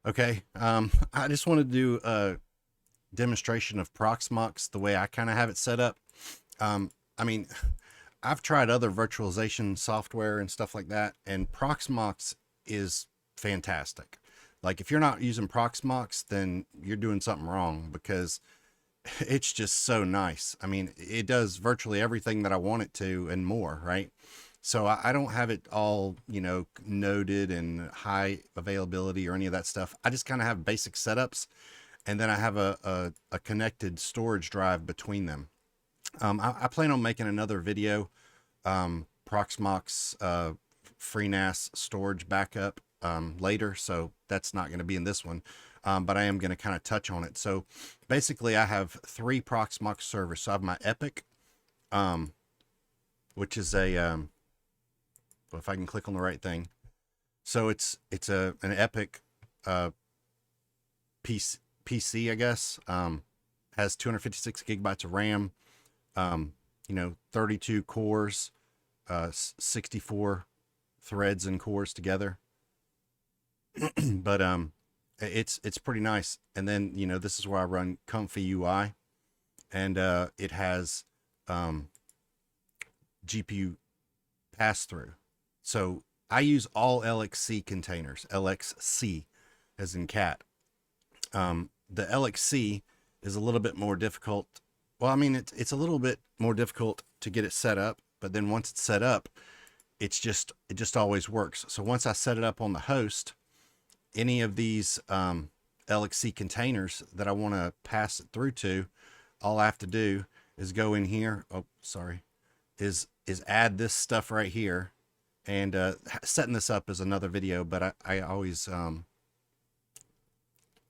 Okay. I just want to do a demonstration of Proxmox the way I kind of have it set up. I mean, I've tried other virtualization software and stuff like that, and Proxmox is fantastic. Like, if you're not using Proxmox, then you're doing something wrong because it's just so nice. I mean, it does virtually everything that I want it to and more, right? So I don't have it all, noted and high availability or any of that stuff. I just kind of have basic setups, and then I have a connected storage drive between them. I plan on making another video, Proxmox FreeNAS storage backup later, so that's not going to be in this one, but I am going to kind of touch on it. So basically, I have three Proxmox servers. So I have my Epic, which is well, if I can click on the right thing. So it's an Epic uh, PC, I guess. Has 256 gigabytes of RAM. 32 cores, 64 threads and cores together. But it's pretty nice. And then this is where I run Comfy UI, and it has GPU pass through. So I use all LXC containers, LXC as in cat. The LXC is a little bit more difficult. Well, I mean, it's a little bit more difficult to get it set up, but then once it's set up, it just always works. So once I set it up on the host, any of these LXC containers that I want to pass it through to, all I have to do is go in here. Oh, sorry, is add this stuff right here, and setting this up is another video. But I always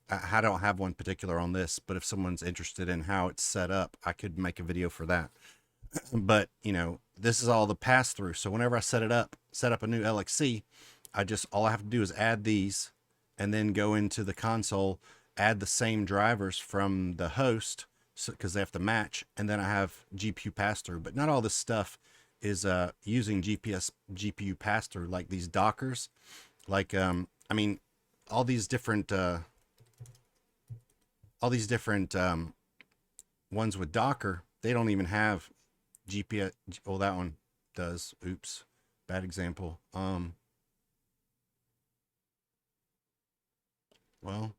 I don't have one particular on this, but if someone's interested in how it's set up, I could make a video for that. But this is all the pass through. So whenever I set up a new LXC, all I have to do is add these, and then go into the console, add the same drivers from the host, because they have to match, and then I have GPU pass through. But not all this stuff is using GPU pass through, like these Dockers, like I mean, all these different ones with Docker, they don't even have GPS. Well, that one does. Oops, bad example. Well,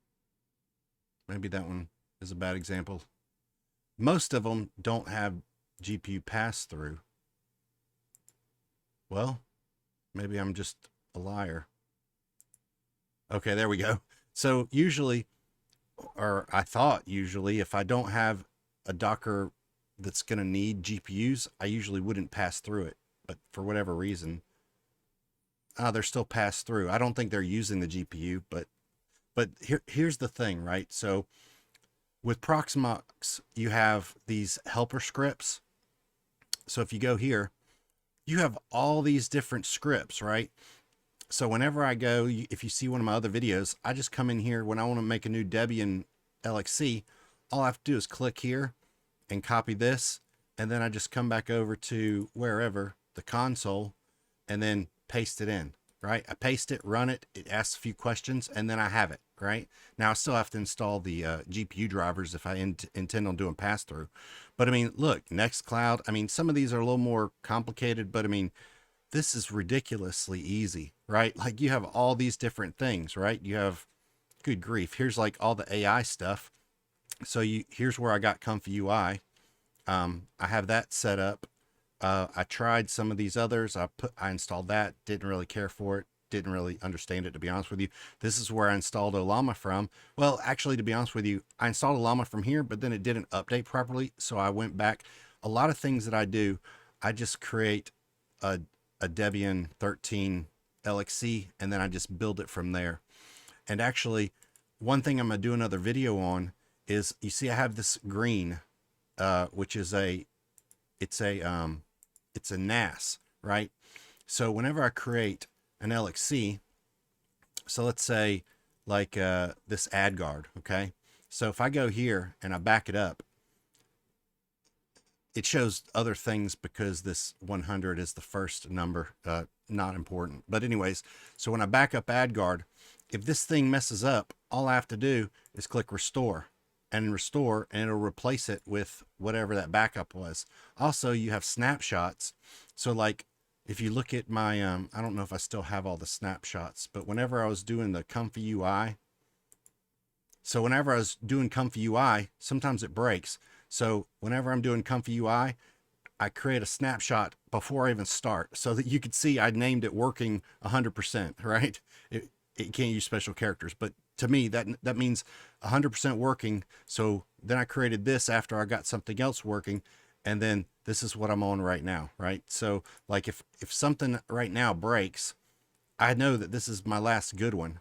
maybe that one is a bad example. Most of them don't have GPU pass through. Well, maybe I'm just a liar. Okay, there we go. So usually, or I thought usually, if I don't have a Docker that's going to need GPUs, I usually wouldn't pass through it. But for whatever reason, they're still passed through. I don't think they're using the GPU, but here's the thing, right? So with Proxmox, you have these helper scripts. So if you go here, you have all these different scripts, right? So whenever I go, if you see one of my other videos, I just come in here when I want to make a new Debian LXC. All I have to do is click here and copy this, and then I just come back over to wherever, the console, and then paste it in, right? I paste it, run it, it asks a few questions, and then I have it, right? Now I still have to install the GPU drivers if I intend on doing pass-through. But I mean, look, Nextcloud, I mean, some of these are a little more complicated, but I mean, this is ridiculously easy, right? Like, you have all these different things, right? You have, good grief, here's like all the AI stuff. So here's where I got Comfy UI. I have that set up. I tried some of these others. I installed that. Didn't really care for it. Didn't really understand it, to be honest with you. This is where I installed Olama from. Well, actually, to be honest with you, I installed Olama from here, but then it didn't update properly. So I went back. A lot of things that I do, I just create a Debian 13 LXC, and then I just build it from there. And actually, one thing I'm going to do another video on is, you see I have this green, which is it's a NAS, right? So whenever I create an LXC, so let's say like this add guard, okay? So if I go here and I back it up, it shows other things because this 100 is the first number, not important. But anyways, so when I back up add guard, if this thing messes up, all I have to do is click restore, and it'll replace it with whatever that backup was. Also, you have snapshots. So like if you look at my, I don't know if I still have all the snapshots, but whenever I was doing the Comfy UI, so whenever I was doing Comfy UI, sometimes it breaks. So whenever I'm doing Comfy UI, I create a snapshot before I even start so that you could see I named it working 100%, right? It can't use special characters, but to me, that means 100% working. So then I created this after I got something else working, and then this is what I'm on right now, right? So like if something right now breaks, I know that this is my last good one.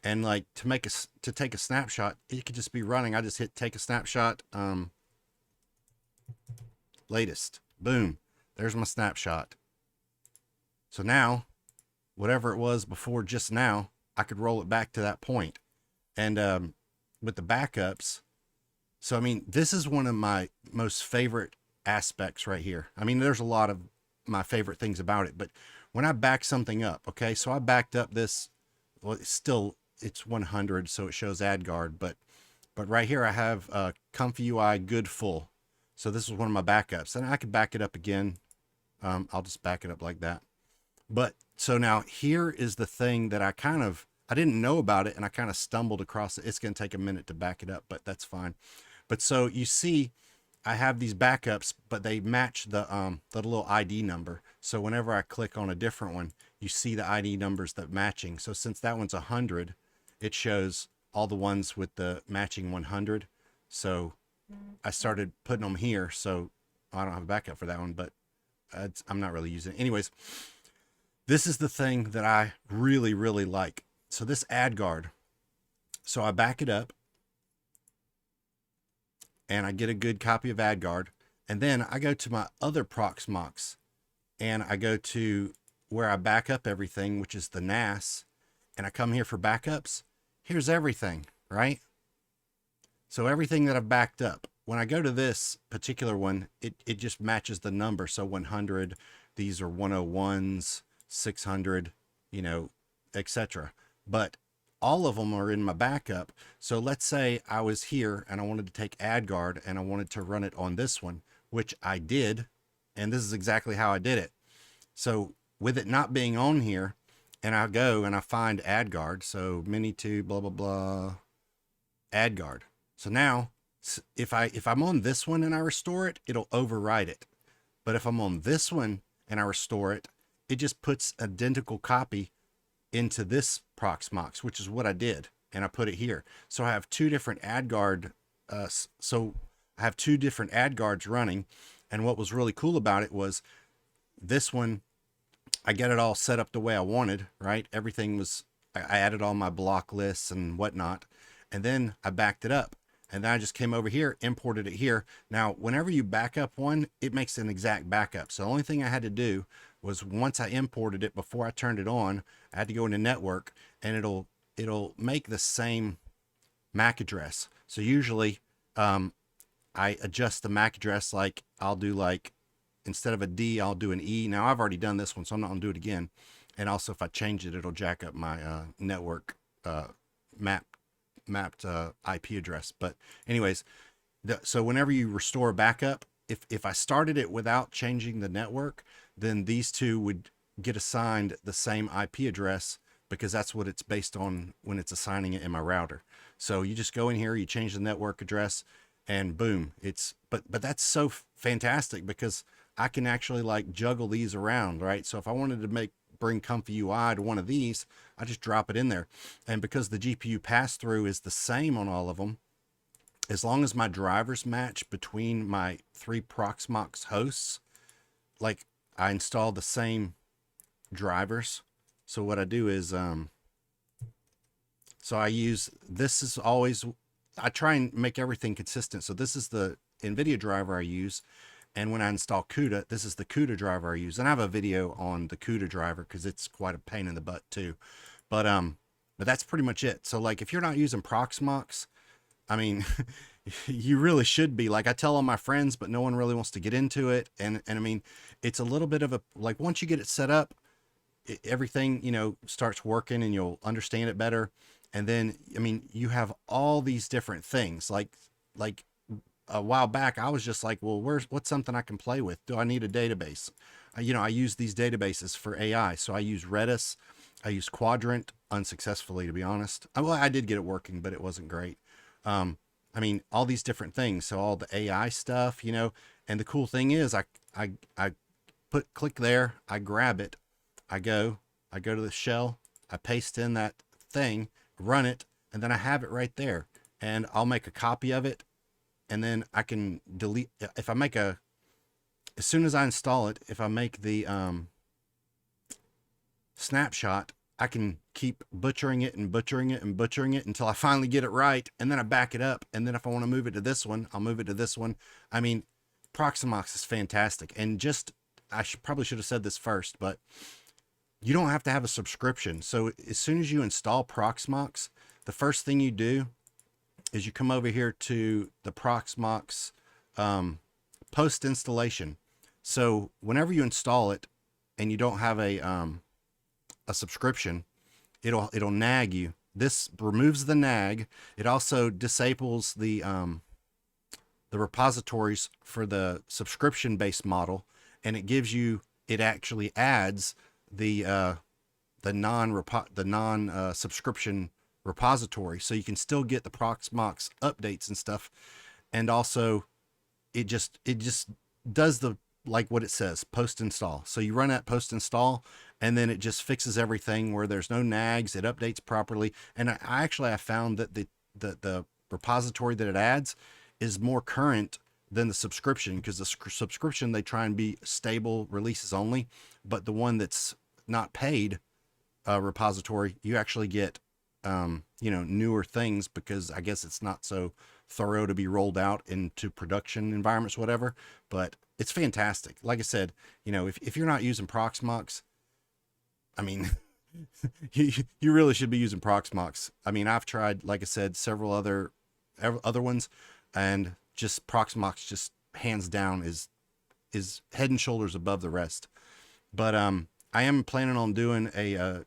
And like to take a snapshot, it could just be running. I just hit take a snapshot, latest, boom, there's my snapshot. So now, whatever it was before just now, I could roll it back to that point. And with the backups, so I mean, this is one of my most favorite aspects right here. I mean, there's a lot of my favorite things about it, but when I back something up, okay, so I backed up this, well, it's 100, so it shows AdGuard, but right here I have Comfy UI good full. So this is one of my backups, and I could back it up again. I'll just back it up like that. But so now here is the thing that I didn't know about it, and I kind of stumbled across it. It's going to take a minute to back it up, but that's fine. But so you see, I have these backups, but they match the little ID number. So whenever I click on a different one, you see the ID numbers that matching. So since that one's 100, it shows all the ones with the matching 100. So I started putting them here. So I don't have a backup for that one, but I'm not really using it. Anyways, this is the thing that I really, really like. So this AdGuard, so I back it up and I get a good copy of AdGuard. And then I go to my other Proxmox and I go to where I back up everything, which is the NAS, and I come here for backups. Here's everything, right? So everything that I've backed up, when I go to this particular one, it just matches the number. So 100, these are 101s, 600, you know, etc. But all of them are in my backup. So let's say I was here and I wanted to take AdGuard and I wanted to run it on this one, which I did. And this is exactly how I did it. So with it not being on here, and I go and I find AdGuard, so Minitube, blah, blah, blah, AdGuard. So now if I'm on this one and I restore it, it'll overwrite it. But if I'm on this one and I restore it, it just puts identical copy into this Proxmox, which is what I did, and I put it here. So I have two different AdGuard. So I have two different AdGuards running, and what was really cool about it was this one, I get it all set up the way I wanted, right? Everything was, I added all my block lists and whatnot, and then I backed it up. And then I just came over here, imported it here. Now, whenever you back up one, it makes an exact backup. So the only thing I had to do was once I imported it, before I turned it on, I had to go into network, and it'll make the same MAC address. So usually I adjust the MAC address, like I'll do like, instead of a D, I'll do an E. Now I've already done this one, so I'm not gonna do it again. And also if I change it, it'll jack up my network mapped IP address. But anyways, so whenever you restore a backup, if I started it without changing the network, then these two would get assigned the same IP address, because that's what it's based on when it's assigning it in my router. So you just go in here, you change the network address, and boom, it's, but that's so fantastic because I can actually like juggle these around, right? So if I wanted to bring Comfy UI to one of these, I just drop it in there. And because the GPU pass-through is the same on all of them, as long as my drivers match between my three Proxmox hosts, like I install the same drivers. So what I do is, so I use, this is always, I try and make everything consistent. So this is the NVIDIA driver I use. And when I install CUDA, this is the CUDA driver I use. And I have a video on the CUDA driver because it's quite a pain in the butt too. But that's pretty much it. So like if you're not using Proxmox, I mean, you really should be. Like I tell all my friends, but no one really wants to get into it. And I mean, it's a little bit of a, like once you get it set up, everything, starts working and you'll understand it better. And then, I mean, you have all these different things. Like a while back, I was just like, well, what's something I can play with? Do I need a database? I use these databases for AI. So I use Redis, I use Quadrant unsuccessfully, to be honest. Well, I did get it working, but it wasn't great. I mean, all these different things. So all the AI stuff, and the cool thing is I click there, I grab it, I go to the shell, I paste in that thing, run it, and then I have it right there. And I'll make a copy of it, and then I can delete. If I make as soon as I install it, if I make the snapshot, I can keep butchering it and butchering it and butchering it until I finally get it right, and then I back it up. And then if I want to move it to this one, I'll move it to this one. I mean, Proxmox is fantastic. And just, probably should have said this first, but you don't have to have a subscription. So as soon as you install Proxmox, the first thing you do is you come over here to the Proxmox post installation. So whenever you install it and you don't have a subscription, it'll nag you. This removes the nag. It also disables the repositories for the subscription based model, and it actually adds the non subscription repository, so you can still get the Proxmox updates and stuff. And also it just does the, like what it says, post install. So you run that post install, and then it just fixes everything where there's no nags. It updates properly. And I found that the repository that it adds is more current than the subscription, because the subscription, they try and be stable releases only, but the one that's not paid repository, you actually get newer things, because I guess it's not so thorough to be rolled out into production environments, whatever. But it's fantastic. Like I said, if you're not using Proxmox, I mean, you really should be using Proxmox. I mean, I've tried, like I said, several other ones, and just Proxmox, just hands down, is head and shoulders above the rest. But I am planning on doing a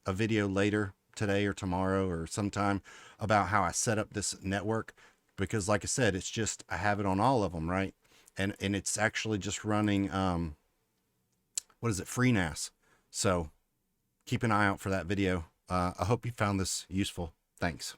video later today or tomorrow or sometime about how I set up this network, because like I said, it's just, I have it on all of them, right? And it's actually just running what is it, FreeNAS. So keep an eye out for that video. I hope you found this useful. Thanks.